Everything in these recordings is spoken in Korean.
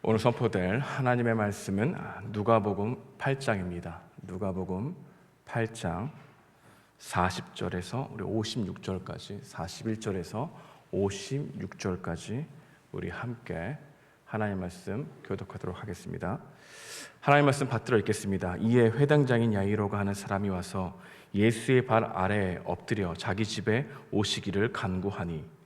오늘 선포될 하나님의 말씀은 누가복음 8장입니다. 누가복음 8장 40절에서 우리 56절까지, 41절에서 56절까지 우리 함께 하나님의 말씀 교독하도록 하겠습니다. 하나님의 말씀 받들어 읽겠습니다. 이에 회당장인 야이로가 하는 사람이 와서 예수의 발 아래에 엎드려 자기 집에 오시기를 간구하니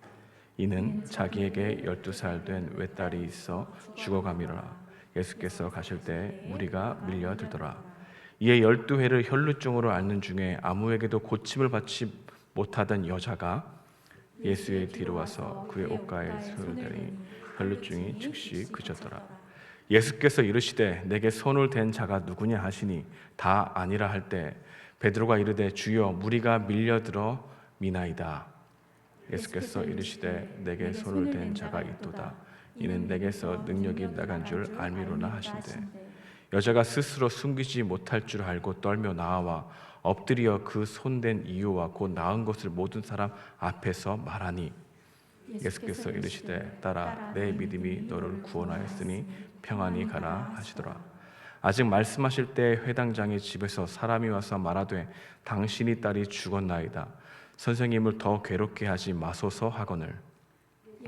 이는 자기에게 12살 된 외딸이 있어 죽어가미라. 예수께서 가실 때 무리가 밀려들더라. 이에 12회를 혈루증으로 앓는 중에 아무에게도 고침을 받지 못하던 여자가 예수의 뒤로 와서 그의 옷가에 손을 대니 혈루증이 즉시 그쳤더라. 예수께서 이르시되 내게 손을 댄 자가 누구냐 하시니 다 아니라 할 때 베드로가 이르되 주여 무리가 밀려들어 미나이다. 예수께서 이르시되 내게 손을 댄 자가 있도다. 이는 내게서 능력이 나간 줄 알미로나 하신대. 여자가 스스로 숨기지 못할 줄 알고 떨며 나와 엎드려 그 손댄 이유와 곧 나은 것을 모든 사람 앞에서 말하니 예수께서 이르시되 딸아 내 믿음이 너를 구원하였으니 평안히 가라 하시더라. 아직 말씀하실 때 회당장의 집에서 사람이 와서 말하되 당신이 딸이 죽었나이다. 선생님을 더 괴롭게 하지 마소서 하거늘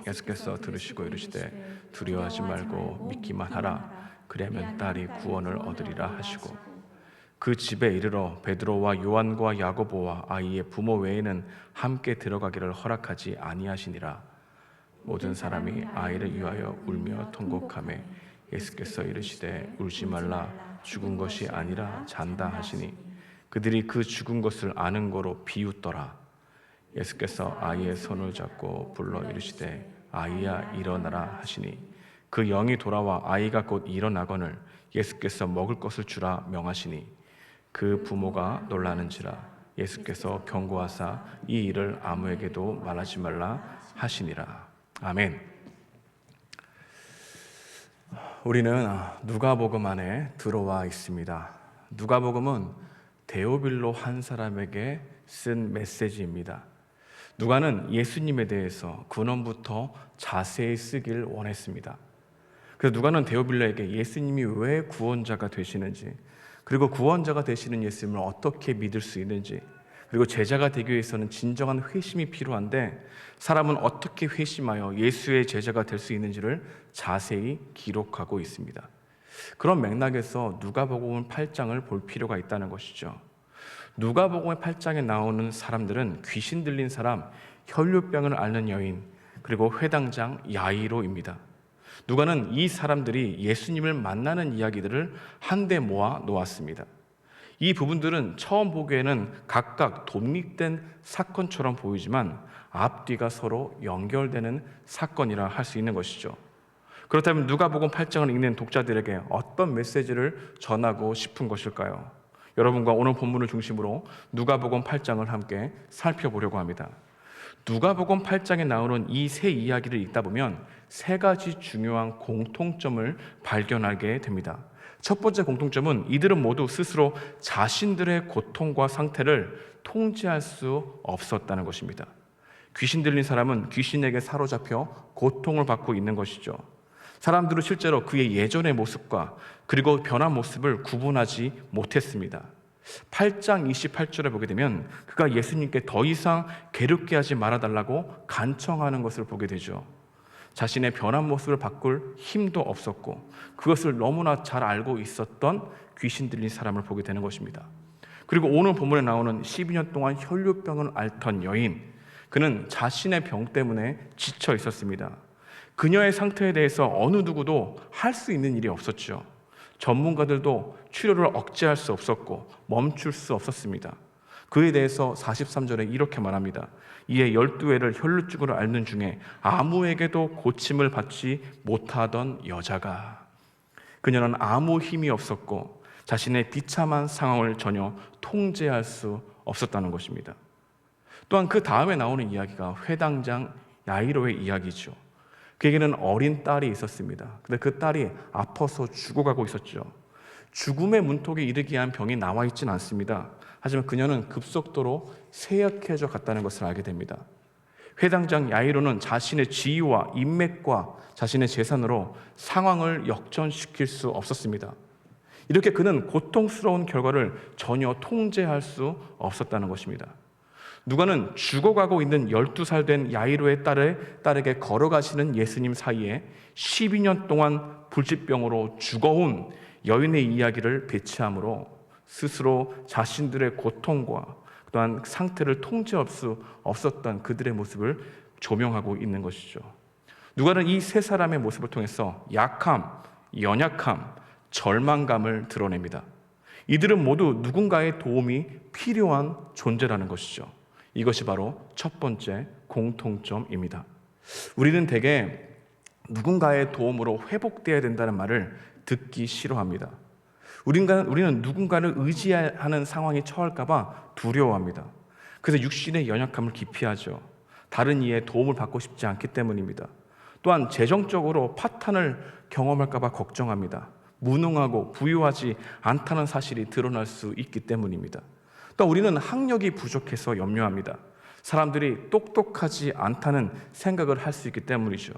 예수께서 들으시고 이르시되 두려워하지 말고 믿기만 하라. 그리하면 딸이 구원을 얻으리라 하시고 그 집에 이르러 베드로와 요한과 야고보와 아이의 부모 외에는 함께 들어가기를 허락하지 아니하시니라. 모든 사람이 아이를 위하여 울며 통곡하매 예수께서 이르시되 울지 말라. 죽은 것이 아니라 잔다 하시니 그들이 그 죽은 것을 아는 거로 비웃더라. 예수께서 아이의 손을 잡고 불러 이르시되 아이야 일어나라 하시니 그 영이 돌아와 아이가 곧 일어나거늘 예수께서 먹을 것을 주라 명하시니 그 부모가 놀라는지라. 예수께서 경고하사 이 일을 아무에게도 말하지 말라 하시니라. 아멘. 우리는 누가복음 안에 들어와 있습니다. 누가복음은 데오빌로 한 사람에게 쓴 메시지입니다. 누가는 예수님에 대해서 근원부터 자세히 쓰길 원했습니다. 그래서 누가는 데오빌로에게 예수님이 왜 구원자가 되시는지, 그리고 구원자가 되시는 예수님을 어떻게 믿을 수 있는지, 그리고 제자가 되기 위해서는 진정한 회심이 필요한데 사람은 어떻게 회심하여 예수의 제자가 될 수 있는지를 자세히 기록하고 있습니다. 그런 맥락에서 누가복음 8장을 볼 필요가 있다는 것이죠. 누가복음 8장에 나오는 사람들은 귀신 들린 사람, 혈류병을 앓는 여인, 그리고 회당장 야이로입니다. 누가는 이 사람들이 예수님을 만나는 이야기들을 한데 모아 놓았습니다. 이 부분들은 처음 보기에는 각각 독립된 사건처럼 보이지만 앞뒤가 서로 연결되는 사건이라 할 수 있는 것이죠. 그렇다면 누가복음 8장을 읽는 독자들에게 어떤 메시지를 전하고 싶은 것일까요? 여러분과 오늘 본문을 중심으로 누가복음 8장을 함께 살펴보려고 합니다. 누가복음 8장에 나오는 이 세 이야기를 읽다 보면 세 가지 중요한 공통점을 발견하게 됩니다. 첫 번째 공통점은 이들은 모두 스스로 자신들의 고통과 상태를 통제할 수 없었다는 것입니다. 귀신 들린 사람은 귀신에게 사로잡혀 고통을 받고 있는 것이죠. 사람들은 실제로 그의 예전의 모습과 그리고 변한 모습을 구분하지 못했습니다. 8장 28절에 보게 되면 그가 예수님께 더 이상 괴롭게 하지 말아달라고 간청하는 것을 보게 되죠. 자신의 변한 모습을 바꿀 힘도 없었고 그것을 너무나 잘 알고 있었던 귀신 들린 사람을 보게 되는 것입니다. 그리고 오늘 본문에 나오는 12년 동안 혈류병을 앓던 여인, 그는 자신의 병 때문에 지쳐 있었습니다. 그녀의 상태에 대해서 어느 누구도 할 수 있는 일이 없었죠. 전문가들도 치료를 억제할 수 없었고 멈출 수 없었습니다. 그에 대해서 43절에 이렇게 말합니다. 이에 12회를 혈루증으로 앓는 중에 아무에게도 고침을 받지 못하던 여자가, 그녀는 아무 힘이 없었고 자신의 비참한 상황을 전혀 통제할 수 없었다는 것입니다. 또한 그 다음에 나오는 이야기가 회당장 야이로의 이야기죠. 그에게는 어린 딸이 있었습니다. 근데 그 딸이 아파서 죽어가고 있었죠. 죽음의 문턱에 이르게 한 병이 나와 있지는 않습니다. 하지만 그녀는 급속도로 쇠약해져 갔다는 것을 알게 됩니다. 회당장 야이로는 자신의 지위와 인맥과 자신의 재산으로 상황을 역전시킬 수 없었습니다. 이렇게 그는 고통스러운 결과를 전혀 통제할 수 없었다는 것입니다. 누가는 죽어가고 있는 12살 된 야이로의 딸에게 걸어가시는 예수님 사이에 12년 동안 불치병으로 죽어온 여인의 이야기를 배치함으로 스스로 자신들의 고통과 또한 상태를 통제할 수 없었던 그들의 모습을 조명하고 있는 것이죠. 누가는 이 세 사람의 모습을 통해서 약함, 연약함, 절망감을 드러냅니다. 이들은 모두 누군가의 도움이 필요한 존재라는 것이죠. 이것이 바로 첫 번째 공통점입니다. 우리는 대개 누군가의 도움으로 회복되어야 된다는 말을 듣기 싫어합니다. 우리는 누군가를 의지하는 상황에 처할까 봐 두려워합니다. 그래서 육신의 연약함을 기피하죠. 다른 이의 도움을 받고 싶지 않기 때문입니다. 또한 재정적으로 파탄을 경험할까 봐 걱정합니다. 무능하고 부유하지 않다는 사실이 드러날 수 있기 때문입니다. 또 우리는 학력이 부족해서 염려합니다. 사람들이 똑똑하지 않다는 생각을 할 수 있기 때문이죠.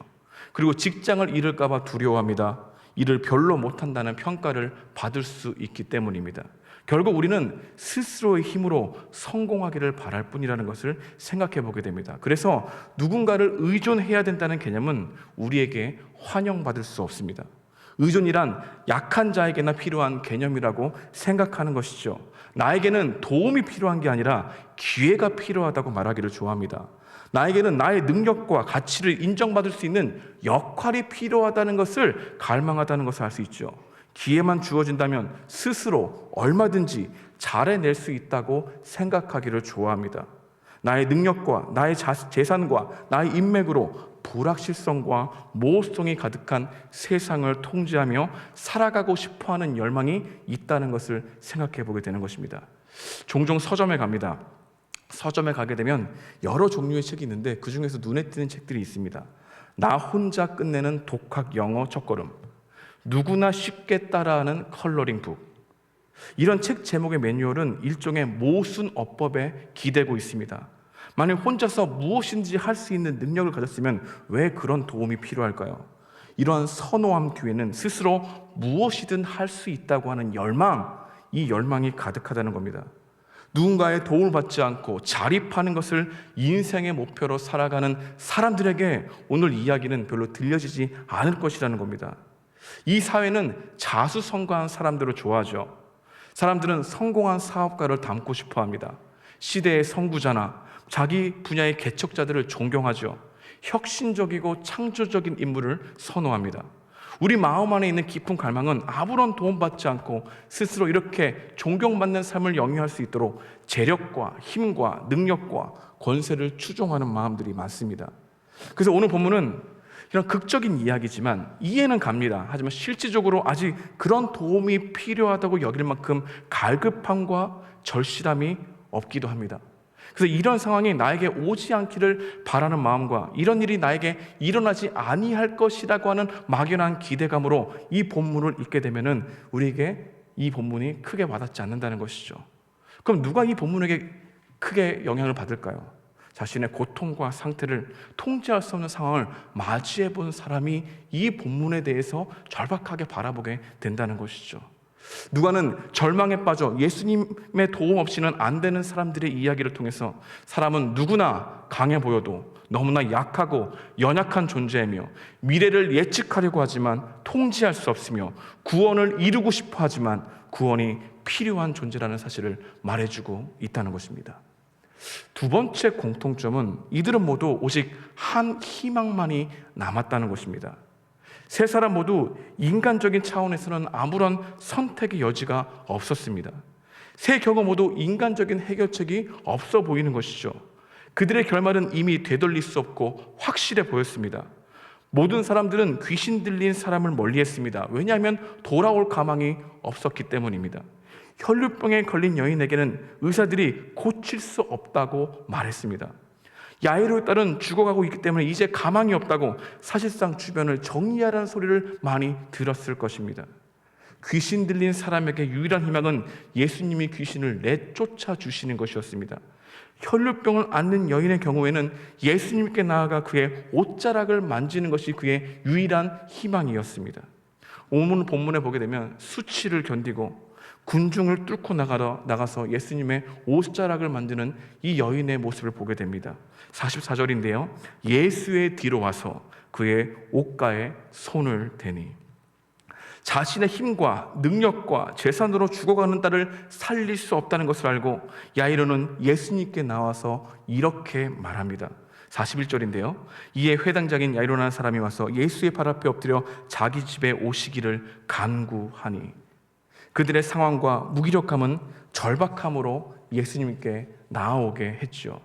그리고 직장을 잃을까 봐 두려워합니다. 일을 별로 못한다는 평가를 받을 수 있기 때문입니다. 결국 우리는 스스로의 힘으로 성공하기를 바랄 뿐이라는 것을 생각해 보게 됩니다. 그래서 누군가를 의존해야 된다는 개념은 우리에게 환영받을 수 없습니다. 의존이란 약한 자에게나 필요한 개념이라고 생각하는 것이죠. 나에게는 도움이 필요한 게 아니라 기회가 필요하다고 말하기를 좋아합니다. 나에게는 나의 능력과 가치를 인정받을 수 있는 역할이 필요하다는 것을 갈망하다는 것을 알 수 있죠. 기회만 주어진다면 스스로 얼마든지 잘해낼 수 있다고 생각하기를 좋아합니다. 나의 능력과 나의 재산과 나의 인맥으로 불확실성과 모호성이 가득한 세상을 통제하며 살아가고 싶어하는 열망이 있다는 것을 생각해 보게 되는 것입니다. 종종 서점에 갑니다. 서점에 가게 되면 여러 종류의 책이 있는데 그 중에서 눈에 띄는 책들이 있습니다. 나 혼자 끝내는 독학 영어 첫걸음, 누구나 쉽게 따라하는 컬러링 북. 이런 책 제목의 매뉴얼은 일종의 모순 어법에 기대고 있습니다. 만약 혼자서 무엇인지 할 수 있는 능력을 가졌으면 왜 그런 도움이 필요할까요? 이러한 선호함 뒤에는 스스로 무엇이든 할 수 있다고 하는 열망, 이 열망이 가득하다는 겁니다. 누군가의 도움을 받지 않고 자립하는 것을 인생의 목표로 살아가는 사람들에게 오늘 이야기는 별로 들려지지 않을 것이라는 겁니다. 이 사회는 자수성가한 사람들을 좋아하죠. 사람들은 성공한 사업가를 닮고 싶어 합니다. 시대의 선구자나 자기 분야의 개척자들을 존경하죠. 혁신적이고 창조적인 인물을 선호합니다. 우리 마음 안에 있는 깊은 갈망은 아무런 도움받지 않고 스스로 이렇게 존경받는 삶을 영위할 수 있도록 재력과 힘과 능력과 권세를 추종하는 마음들이 많습니다. 그래서 오늘 본문은 이런 극적인 이야기지만 이해는 갑니다. 하지만 실질적으로 아직 그런 도움이 필요하다고 여길 만큼 갈급함과 절실함이 없기도 합니다. 그래서 이런 상황이 나에게 오지 않기를 바라는 마음과 이런 일이 나에게 일어나지 아니할 것이라고 하는 막연한 기대감으로 이 본문을 읽게 되면은 우리에게 이 본문이 크게 와닿지 않는다는 것이죠. 그럼 누가 이 본문에게 크게 영향을 받을까요? 자신의 고통과 상태를 통제할 수 없는 상황을 맞이해 본 사람이 이 본문에 대해서 절박하게 바라보게 된다는 것이죠. 누가는 절망에 빠져 예수님의 도움 없이는 안 되는 사람들의 이야기를 통해서 사람은 누구나 강해 보여도 너무나 약하고 연약한 존재이며 미래를 예측하려고 하지만 통제할 수 없으며 구원을 이루고 싶어 하지만 구원이 필요한 존재라는 사실을 말해주고 있다는 것입니다. 두 번째 공통점은 이들은 모두 오직 한 희망만이 남았다는 것입니다. 세 사람 모두 인간적인 차원에서는 아무런 선택의 여지가 없었습니다. 세 경우 모두 인간적인 해결책이 없어 보이는 것이죠. 그들의 결말은 이미 되돌릴 수 없고 확실해 보였습니다. 모든 사람들은 귀신 들린 사람을 멀리했습니다. 왜냐하면 돌아올 가망이 없었기 때문입니다. 혈류병에 걸린 여인에게는 의사들이 고칠 수 없다고 말했습니다. 야이로의 딸은 죽어가고 있기 때문에 이제 가망이 없다고 사실상 주변을 정리하라는 소리를 많이 들었을 것입니다. 귀신 들린 사람에게 유일한 희망은 예수님이 귀신을 내쫓아 주시는 것이었습니다. 혈루병을 앓는 여인의 경우에는 예수님께 나아가 그의 옷자락을 만지는 것이 그의 유일한 희망이었습니다. 오늘 본문에 보게 되면 수치를 견디고 군중을 뚫고 나가서 예수님의 옷자락을 만드는 이 여인의 모습을 보게 됩니다. 44절인데요. 예수의 뒤로 와서 그의 옷가에 손을 대니, 자신의 힘과 능력과 재산으로 죽어가는 딸을 살릴 수 없다는 것을 알고 야이로는 예수님께 나와서 이렇게 말합니다. 41절인데요. 이에 회당장인 야이로라는 사람이 와서 예수의 발 앞에 엎드려 자기 집에 오시기를 간구하니, 그들의 상황과 무기력함은 절박함으로 예수님께 나아오게 했죠.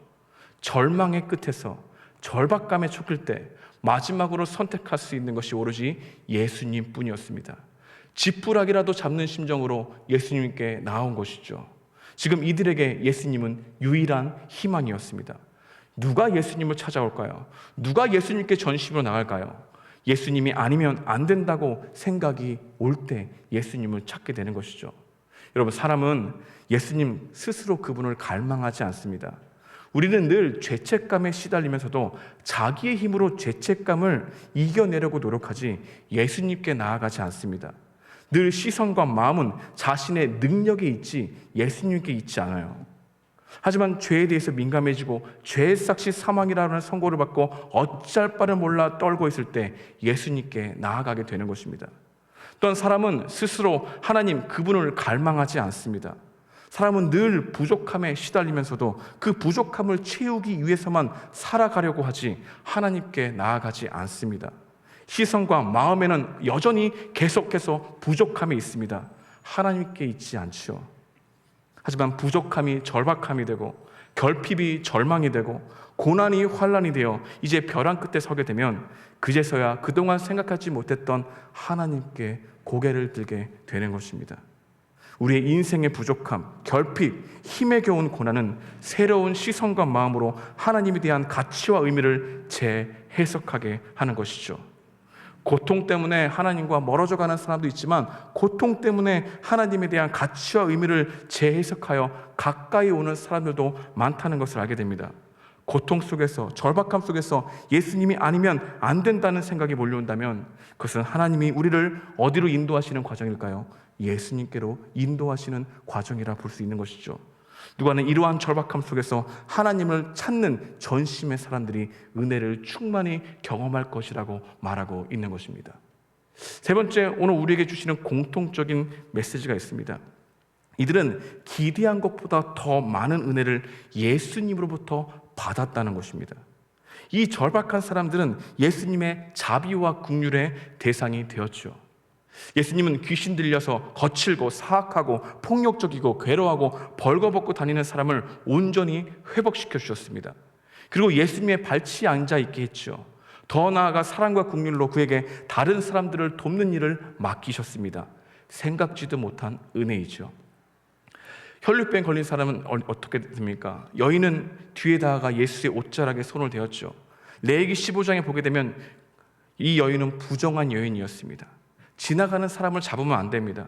절망의 끝에서, 절박감에 쫓길 때 마지막으로 선택할 수 있는 것이 오로지 예수님 뿐이었습니다. 지푸라기라도 잡는 심정으로 예수님께 나온 것이죠. 지금 이들에게 예수님은 유일한 희망이었습니다. 누가 예수님을 찾아올까요? 누가 예수님께 전심으로 나갈까요? 예수님이 아니면 안 된다고 생각이 올 때 예수님을 찾게 되는 것이죠. 여러분, 사람은 예수님 스스로 그분을 갈망하지 않습니다. 우리는 늘 죄책감에 시달리면서도 자기의 힘으로 죄책감을 이겨내려고 노력하지 예수님께 나아가지 않습니다. 늘 시선과 마음은 자신의 능력에 있지 예수님께 있지 않아요. 하지만 죄에 대해서 민감해지고 죄의 삭시 사망이라는 선고를 받고 어찌할 바를 몰라 떨고 있을 때 예수님께 나아가게 되는 것입니다. 또한 사람은 스스로 하나님 그분을 갈망하지 않습니다. 사람은 늘 부족함에 시달리면서도 그 부족함을 채우기 위해서만 살아가려고 하지 하나님께 나아가지 않습니다. 시선과 마음에는 여전히 계속해서 부족함이 있습니다. 하나님께 있지 않죠. 하지만 부족함이 절박함이 되고 결핍이 절망이 되고 고난이 환난이 되어 이제 벼랑 끝에 서게 되면 그제서야 그동안 생각하지 못했던 하나님께 고개를 들게 되는 것입니다. 우리의 인생의 부족함, 결핍, 힘에 겨운 고난은 새로운 시선과 마음으로 하나님에 대한 가치와 의미를 재해석하게 하는 것이죠. 고통 때문에 하나님과 멀어져 가는 사람도 있지만 고통 때문에 하나님에 대한 가치와 의미를 재해석하여 가까이 오는 사람들도 많다는 것을 알게 됩니다. 고통 속에서, 절박함 속에서 예수님이 아니면 안 된다는 생각이 몰려온다면 그것은 하나님이 우리를 어디로 인도하시는 과정일까요? 예수님께로 인도하시는 과정이라 볼 수 있는 것이죠. 누가는 이러한 절박함 속에서 하나님을 찾는 전심의 사람들이 은혜를 충만히 경험할 것이라고 말하고 있는 것입니다. 세 번째, 오늘 우리에게 주시는 공통적인 메시지가 있습니다. 이들은 기대한 것보다 더 많은 은혜를 예수님으로부터 받았다는 것입니다. 이 절박한 사람들은 예수님의 자비와 긍휼의 대상이 되었죠. 예수님은 귀신 들려서 거칠고 사악하고 폭력적이고 괴로워하고 벌거벗고 다니는 사람을 온전히 회복시켜 주셨습니다. 그리고 예수님의 발치에 앉아 있게 했죠. 더 나아가 사랑과 긍휼로 그에게 다른 사람들을 돕는 일을 맡기셨습니다. 생각지도 못한 은혜이죠. 혈루병 걸린 사람은 어떻게 됩니까? 여인은 뒤에 다가가 예수의 옷자락에 손을 대었죠. 레위기 15장에 보게 되면 이 여인은 부정한 여인이었습니다. 지나가는 사람을 잡으면 안 됩니다.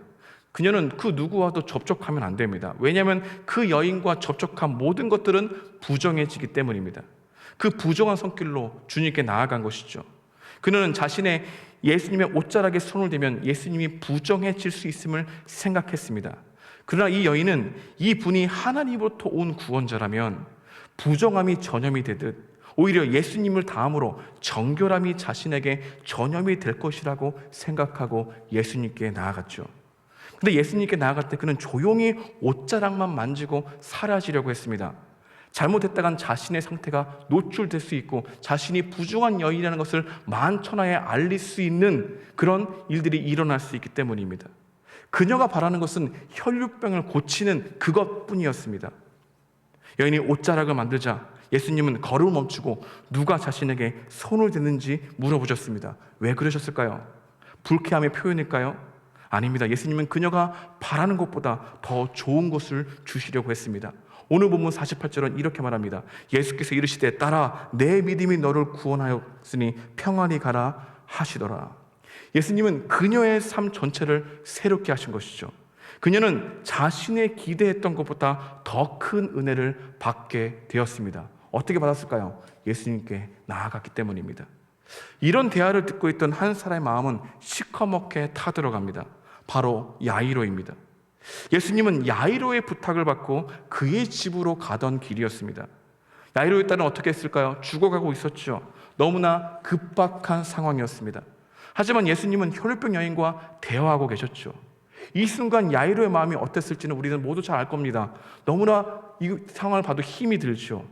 그녀는 그 누구와도 접촉하면 안 됩니다. 왜냐하면 그 여인과 접촉한 모든 것들은 부정해지기 때문입니다. 그 부정한 손길로 주님께 나아간 것이죠. 그녀는 자신의 예수님의 옷자락에 손을 대면 예수님이 부정해질 수 있음을 생각했습니다. 그러나 이 여인은 이 분이 하나님으로부터 온 구원자라면 부정함이 전염이 되듯 오히려 예수님을 다음으로 정결함이 자신에게 전염이 될 것이라고 생각하고 예수님께 나아갔죠. 근데 예수님께 나아갈 때 그는 조용히 옷자락만 만지고 사라지려고 했습니다. 잘못했다간 자신의 상태가 노출될 수 있고 자신이 부정한 여인이라는 것을 만천하에 알릴 수 있는 그런 일들이 일어날 수 있기 때문입니다. 그녀가 바라는 것은 혈루병을 고치는 그것뿐이었습니다. 여인이 옷자락을 만들자 예수님은 걸음을 멈추고 누가 자신에게 손을 대는지 물어보셨습니다. 왜 그러셨을까요? 불쾌함의 표현일까요? 아닙니다. 예수님은 그녀가 바라는 것보다 더 좋은 것을 주시려고 했습니다. 오늘 본문 48절은 이렇게 말합니다. 예수께서 이르시되 딸아 내 믿음이 너를 구원하였으니 평안히 가라 하시더라. 예수님은 그녀의 삶 전체를 새롭게 하신 것이죠. 그녀는 자신의 기대했던 것보다 더 큰 은혜를 받게 되었습니다. 어떻게 받았을까요? 예수님께 나아갔기 때문입니다. 이런 대화를 듣고 있던 한 사람의 마음은 시커멓게 타들어갑니다. 바로 야이로입니다. 예수님은 야이로의 부탁을 받고 그의 집으로 가던 길이었습니다. 야이로의 딸은 어떻게 했을까요? 죽어가고 있었죠. 너무나 급박한 상황이었습니다. 하지만 예수님은 혈루병 여인과 대화하고 계셨죠. 이 순간 야이로의 마음이 어땠을지는 우리는 모두 잘 알 겁니다. 너무나 이 상황을 봐도 힘이 들죠.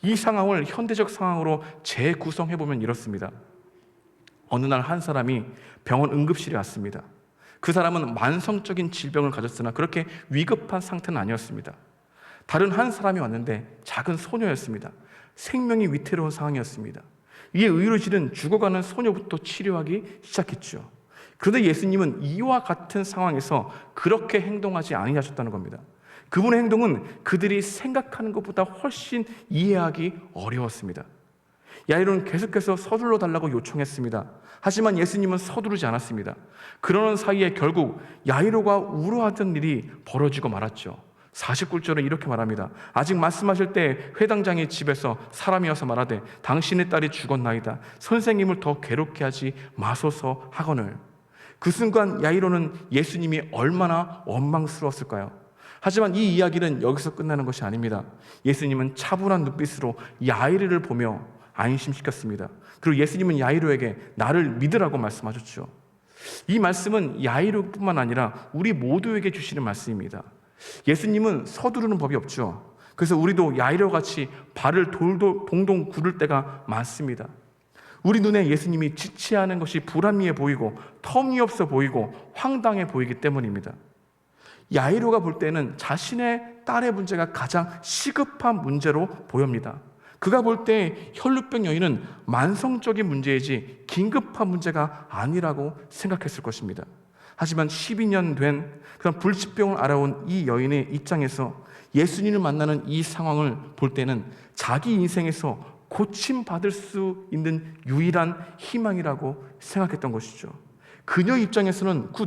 이 상황을 현대적 상황으로 재구성해보면 이렇습니다. 어느 날 한 사람이 병원 응급실에 왔습니다. 그 사람은 만성적인 질병을 가졌으나 그렇게 위급한 상태는 아니었습니다. 다른 한 사람이 왔는데 작은 소녀였습니다. 생명이 위태로운 상황이었습니다. 이에 의료진은 죽어가는 소녀부터 치료하기 시작했죠. 그런데 예수님은 이와 같은 상황에서 그렇게 행동하지 아니하셨다는 겁니다. 그분의 행동은 그들이 생각하는 것보다 훨씬 이해하기 어려웠습니다. 야이로는 계속해서 서둘러 달라고 요청했습니다. 하지만 예수님은 서두르지 않았습니다. 그러는 사이에 결국 야이로가 우려하던 일이 벌어지고 말았죠. 49절은 이렇게 말합니다. 아직 말씀하실 때 회당장이 집에서 사람이 와서 말하되 당신의 딸이 죽었나이다. 선생님을 더 괴롭게 하지 마소서 하거늘. 그 순간 야이로는 예수님이 얼마나 원망스러웠을까요? 하지만 이 이야기는 여기서 끝나는 것이 아닙니다. 예수님은 차분한 눈빛으로 야이로를 보며 안심시켰습니다. 그리고 예수님은 야이로에게 나를 믿으라고 말씀하셨죠. 이 말씀은 야이로뿐만 아니라 우리 모두에게 주시는 말씀입니다. 예수님은 서두르는 법이 없죠. 그래서 우리도 야이로같이 발을 동동 구를 때가 많습니다. 우리 눈에 예수님이 지체하는 것이 불합리해 보이고 터무니없어 보이고 황당해 보이기 때문입니다. 야이로가 볼 때는 자신의 딸의 문제가 가장 시급한 문제로 보입니다. 그가 볼 때 혈루병 여인은 만성적인 문제이지 긴급한 문제가 아니라고 생각했을 것입니다. 하지만 12년 된 그런 불치병을 알아온 이 여인의 입장에서 예수님을 만나는 이 상황을 볼 때는 자기 인생에서 고침받을 수 있는 유일한 희망이라고 생각했던 것이죠. 그녀 입장에서는 그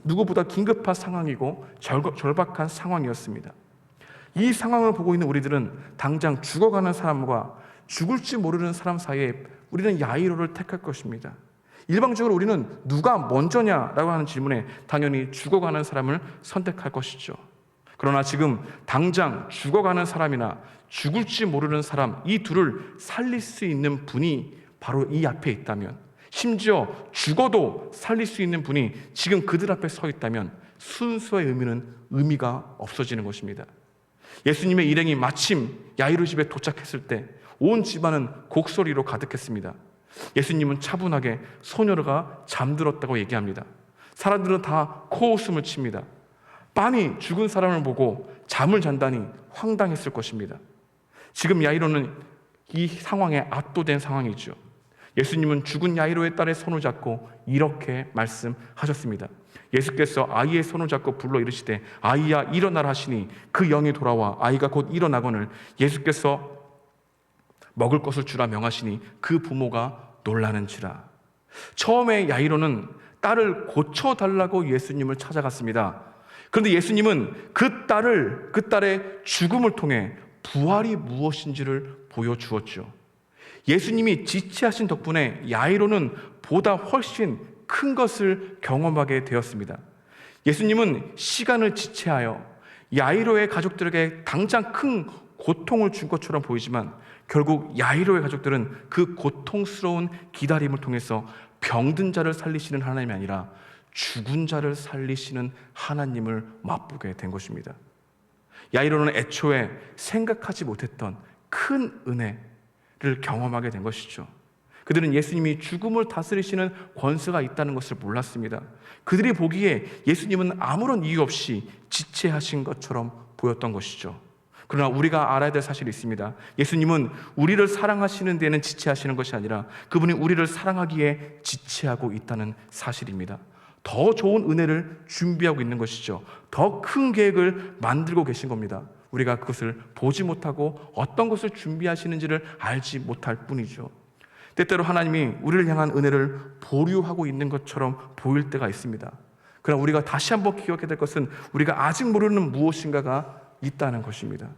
누구보다 긴급한 상황이고 절박한 상황이었습니다. 이 상황을 보고 있는 우리들은 당장 죽어가는 사람과 죽을지 모르는 사람 사이에 우리는 야이로를 택할 것입니다. 일방적으로 우리는 누가 먼저냐라고 하는 질문에 당연히 죽어가는 사람을 선택할 것이죠. 그러나 지금 당장 죽어가는 사람이나 죽을지 모르는 사람, 이 둘을 살릴 수 있는 분이 바로 이 앞에 있다면, 심지어 죽어도 살릴 수 있는 분이 지금 그들 앞에 서 있다면 순서의 의미가 없어지는 것입니다. 예수님의 일행이 마침 야이로 집에 도착했을 때 온 집안은 곡소리로 가득했습니다. 예수님은 차분하게 소녀가 잠들었다고 얘기합니다. 사람들은 다 코웃음을 칩니다. 빤히 죽은 사람을 보고 잠을 잔다니 황당했을 것입니다. 지금 야이로는 이 상황에 압도된 상황이죠. 예수님은 죽은 야이로의 딸의 손을 잡고 이렇게 말씀하셨습니다. 예수께서 아이의 손을 잡고 불러 이르시되 아이야 일어나라 하시니 그 영이 돌아와 아이가 곧 일어나거늘 예수께서 먹을 것을 주라 명하시니 그 부모가 놀라는지라. 처음에 야이로는 딸을 고쳐달라고 예수님을 찾아갔습니다. 그런데 예수님은 그 딸의 죽음을 통해 부활이 무엇인지를 보여주었죠. 예수님이 지체하신 덕분에 야이로는 보다 훨씬 큰 것을 경험하게 되었습니다. 예수님은 시간을 지체하여 야이로의 가족들에게 당장 큰 고통을 준 것처럼 보이지만 결국 야이로의 가족들은 그 고통스러운 기다림을 통해서 병든 자를 살리시는 하나님이 아니라 죽은 자를 살리시는 하나님을 맛보게 된 것입니다. 야이로는 애초에 생각하지 못했던 큰 은혜를 경험하게 된 것이죠. 그들은 예수님이 죽음을 다스리시는 권세가 있다는 것을 몰랐습니다. 그들이 보기에 예수님은 아무런 이유 없이 지체하신 것처럼 보였던 것이죠. 그러나 우리가 알아야 될 사실이 있습니다. 예수님은 우리를 사랑하시는 데는 지체하시는 것이 아니라 그분이 우리를 사랑하기에 지체하고 있다는 사실입니다. 더 좋은 은혜를 준비하고 있는 것이죠. 더 큰 계획을 만들고 계신 겁니다. 우리가 그것을 보지 못하고 어떤 것을 준비하시는지를 알지 못할 뿐이죠. 때때로 하나님이 우리를 향한 은혜를 보류하고 있는 것처럼 보일 때가 있습니다. 그러나 우리가 다시 한번 기억해야 될 것은 우리가 아직 모르는 무엇인가가 있다는 것입니다.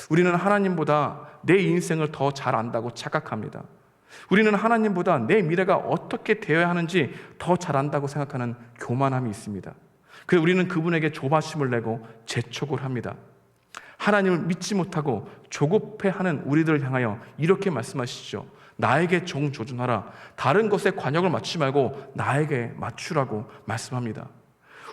우리는 하나님보다 내 인생을 더 잘 안다고 착각합니다. 우리는 하나님보다 내 미래가 어떻게 되어야 하는지 더 잘 안다고 생각하는 교만함이 있습니다. 그래서 우리는 그분에게 조바심을 내고 재촉을 합니다. 하나님을 믿지 못하고 조급해하는 우리들을 향하여 이렇게 말씀하시죠. 나에게 정조준하라. 다른 것에 관역을 맞추지 말고 나에게 맞추라고 말씀합니다.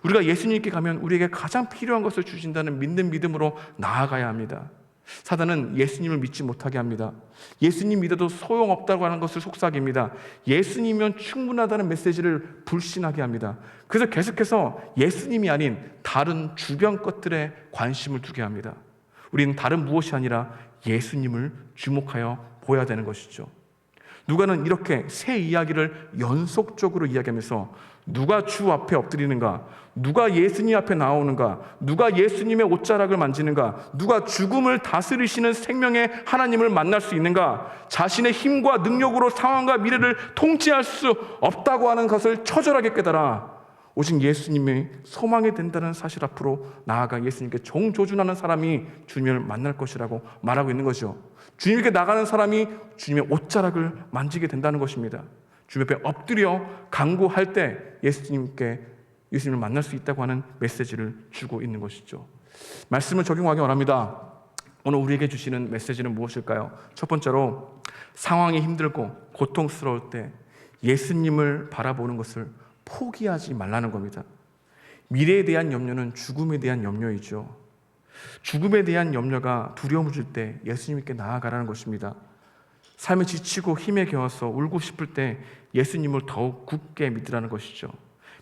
우리가 예수님께 가면 우리에게 가장 필요한 것을 주신다는 믿는 믿음으로 나아가야 합니다. 사단은 예수님을 믿지 못하게 합니다. 예수님 믿어도 소용없다고 하는 것을 속삭입니다. 예수님이면 충분하다는 메시지를 불신하게 합니다. 그래서 계속해서 예수님이 아닌 다른 주변 것들에 관심을 두게 합니다. 우리는 다른 무엇이 아니라 예수님을 주목하여 보아야 되는 것이죠. 누가는 이렇게 세 이야기를 연속적으로 이야기하면서 누가 주 앞에 엎드리는가, 누가 예수님 앞에 나오는가, 누가 예수님의 옷자락을 만지는가, 누가 죽음을 다스리시는 생명의 하나님을 만날 수 있는가, 자신의 힘과 능력으로 상황과 미래를 통치할 수 없다고 하는 것을 처절하게 깨달아 오직 예수님의 소망이 된다는 사실 앞으로 나아가 예수님께 정조준하는 사람이 주님을 만날 것이라고 말하고 있는 거죠. 주님께 나가는 사람이 주님의 옷자락을 만지게 된다는 것입니다. 주님 앞에 엎드려 간구할 때 예수님을 만날 수 있다고 하는 메시지를 주고 있는 것이죠. 말씀을 적용하기 원합니다. 오늘 우리에게 주시는 메시지는 무엇일까요? 첫 번째로, 상황이 힘들고 고통스러울 때 예수님을 바라보는 것을 포기하지 말라는 겁니다. 미래에 대한 염려는 죽음에 대한 염려이죠. 죽음에 대한 염려가 두려움을 줄 때 예수님께 나아가라는 것입니다. 삶에 지치고 힘에 겨워서 울고 싶을 때 예수님을 더욱 굳게 믿으라는 것이죠.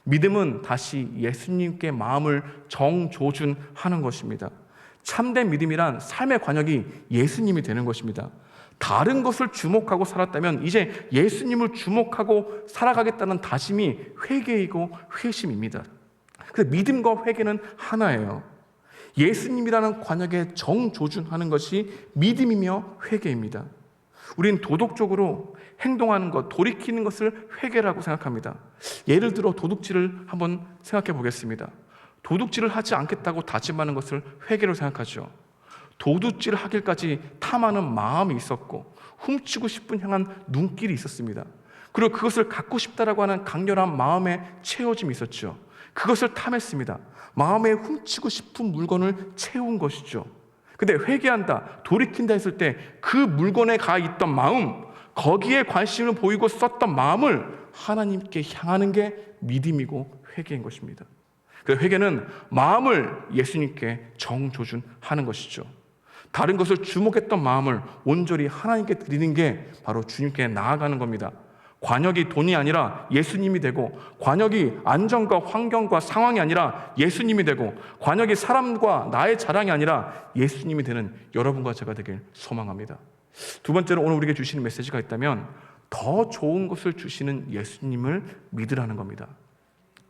믿음은 다시 예수님께 마음을 정조준하는 것입니다. 참된 믿음이란 삶의 관역이 예수님이 되는 것입니다. 다른 것을 주목하고 살았다면 이제 예수님을 주목하고 살아가겠다는 다짐이 회개이고 회심입니다. 그래서 믿음과 회개는 하나예요. 예수님이라는 관역에 정조준하는 것이 믿음이며 회개입니다. 우린 도덕적으로 행동하는 것, 돌이키는 것을 회개라고 생각합니다. 예를 들어 도둑질을 한번 생각해 보겠습니다. 도둑질을 하지 않겠다고 다짐하는 것을 회개로 생각하죠. 도둑질을 하길까지 탐하는 마음이 있었고 훔치고 싶은 향한 눈길이 있었습니다. 그리고 그것을 갖고 싶다라고 하는 강렬한 마음의 채워짐이 있었죠. 그것을 탐했습니다. 마음에 훔치고 싶은 물건을 채운 것이죠. 근데 회개한다, 돌이킨다 했을 때 그 물건에 가 있던 마음, 거기에 관심을 보이고 썼던 마음을 하나님께 향하는 게 믿음이고 회개인 것입니다. 그래서 회개는 마음을 예수님께 정조준하는 것이죠. 다른 것을 주목했던 마음을 온전히 하나님께 드리는 게 바로 주님께 나아가는 겁니다. 관역이 돈이 아니라 예수님이 되고, 관역이 안정과 환경과 상황이 아니라 예수님이 되고, 관역이 사람과 나의 자랑이 아니라 예수님이 되는 여러분과 제가 되길 소망합니다. 두 번째로 오늘 우리에게 주시는 메시지가 있다면 더 좋은 것을 주시는 예수님을 믿으라는 겁니다.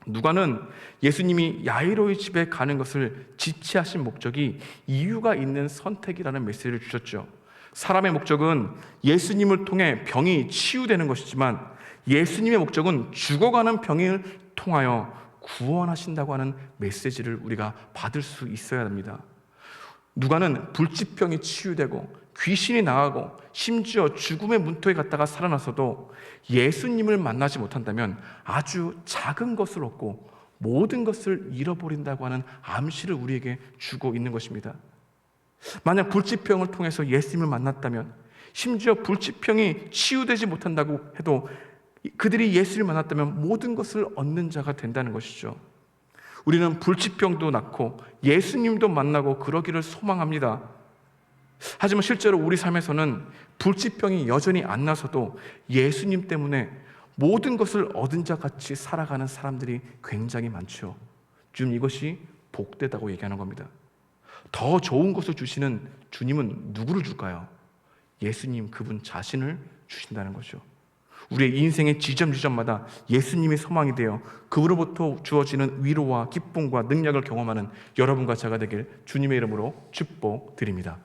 누가는 예수님이 야이로의 집에 가는 것을 지체하신 목적이 이유가 있는 선택이라는 메시지를 주셨죠. 사람의 목적은 예수님을 통해 병이 치유되는 것이지만 예수님의 목적은 죽어가는 병을 통하여 구원하신다고 하는 메시지를 우리가 받을 수 있어야 합니다. 누가는 불치병이 치유되고 귀신이 나가고 심지어 죽음의 문턱에 갔다가 살아나서도 예수님을 만나지 못한다면 아주 작은 것을 얻고 모든 것을 잃어버린다고 하는 암시를 우리에게 주고 있는 것입니다. 만약 불치병을 통해서 예수님을 만났다면, 심지어 불치병이 치유되지 못한다고 해도 그들이 예수를 만났다면 모든 것을 얻는 자가 된다는 것이죠. 우리는 불치병도 낫고 예수님도 만나고 그러기를 소망합니다. 하지만 실제로 우리 삶에서는 불치병이 여전히 안 나서도 예수님 때문에 모든 것을 얻은 자 같이 살아가는 사람들이 굉장히 많죠. 지금 이것이 복되다고 얘기하는 겁니다. 더 좋은 것을 주시는 주님은 누구를 줄까요? 예수님, 그분 자신을 주신다는 거죠. 우리의 인생의 지점마다 예수님이 소망이 되어 그로부터 주어지는 위로와 기쁨과 능력을 경험하는 여러분과 제가 되길 주님의 이름으로 축복드립니다.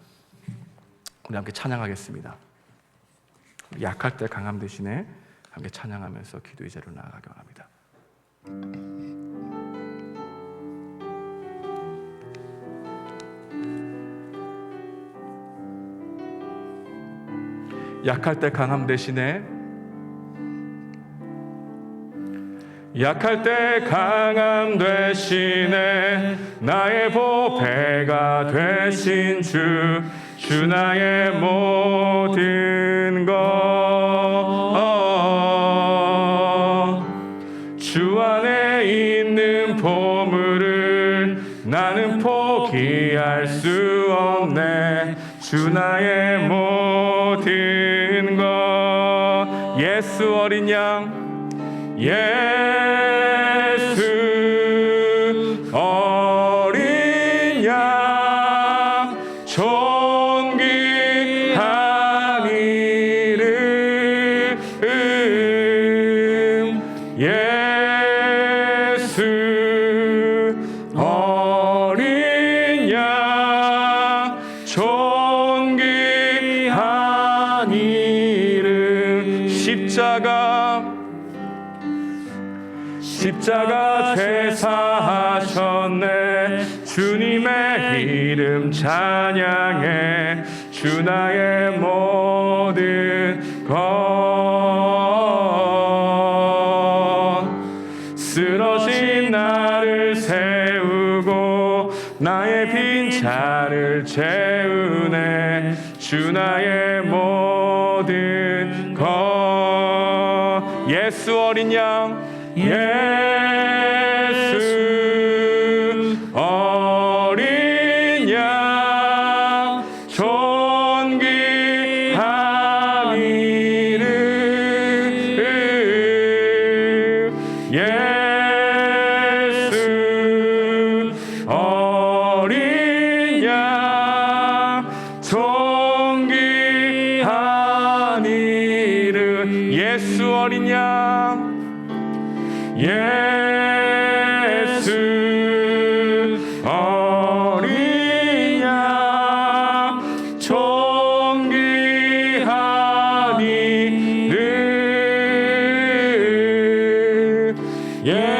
우리 함께 찬양하겠습니다. 약할 때 강함 대신에 함께 찬양하면서 기도의 자리로 나아가기 원합니다. 약할 때 강함 대신에, 약할 때 강함 대신에 나의 보배가 되신 주 나의 모든 것. 주 안에 있는 보물을 나는 포기할 수 없네. 주 나의 모든 것. 예수 어린 양, 예수 어린 양, 존귀한 이름, 예수 어린 양, 존귀한 이름. 십자가 죄사하셨네. 주님의 이름 찬양해. 주 나의 모든 것. 쓰러진 나를 세우고 나의 빈자를 채우네. 주 나의 모든 것. 예수 어린 양, 예수 어린 양, 존귀한 이름, 예수 어린 양, 존귀한 이름. 예수 어린 양, 예수 어린 양, 존귀한 이름, 예수